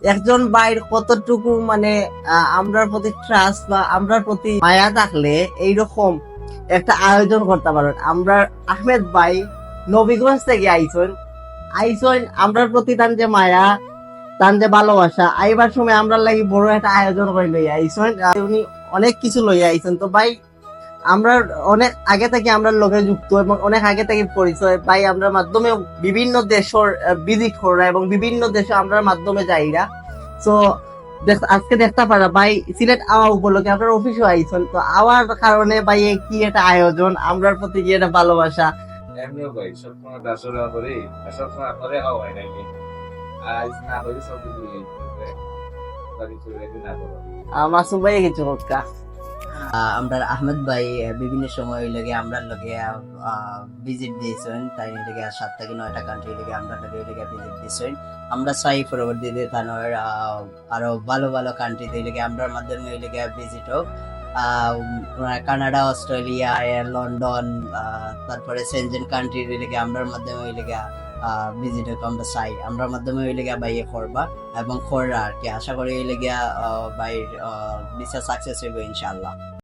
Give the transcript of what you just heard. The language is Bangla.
একজন ভাইয়ের কতটুকু মানে আমরার প্রতি ট্রাস্ট বা আমরার প্রতি মায়া থাকলে এইরকম একটা আয়োজন করতে পারেন। আমরা আহমেদ ভাই নবীগঞ্জ থেকে আইসন আমরার প্রতি তার যে মায়া, তার যে ভালোবাসা, আইবার সময় আমরা লাগি বড় একটা আয়োজন করে লইয়া আইসন। উনি অনেক কিছু লইয়া আইসন। তো ভাই আমরা অনেক আগে থেকে আমরা লোকে যুক্ত এবং অনেক আগে থেকে পরিচয় ভাই, আমরা মাধ্যমে বিভিন্ন দেশের ভিজিট করা এবং বিভিন্ন দেশে আমরা মাধ্যমে যাইরা। তো আজকে দেখতে পারা ভাই সিলেট আওয়া উপলক্ষে আপনার অফিসও আইছেন, তো আওয়ার কারণে ভাই কি একটা আয়োজন, আমরার প্রতি কি একটা ভালোবাসা। এমনিও ভাই সবসময় দাসরা করি, সবসময় করে হয় নাকি আজ না হলে সব কিছু বাড়ি চলে যেতে না করো। মাসুম ভাই কিছু হোক। আমরা আহমেদ ভাই বিভিন্ন সময় লাগে আমরা লগে ভিজিট দিয়েছেন, তাই লাগে 7 থেকে 9টা কান্ট্রি লাগে আমরা লগে ভিজিট দিয়েছেন। আমরা চাই পরবর্তীতে তানোর আরো ভালো ভালো কান্ট্রিতে লাগে আমরা মাধ্যমে লাগে ভিজিট হোক। কানাডা, অস্ট্রেলিয়া, লন্ডন, তারপরে সেনজেন কান্ট্রি লাগে আমরা মাধ্যমে লাগে ভিজিট হোক। আমরা চাই আমরা মাধ্যমে লাগে বাইয়ে করবা এবং করা আর কি। আশা করি লাগে বাইর ভিসা সাকসেস হইব ইনশাআল্লাহ।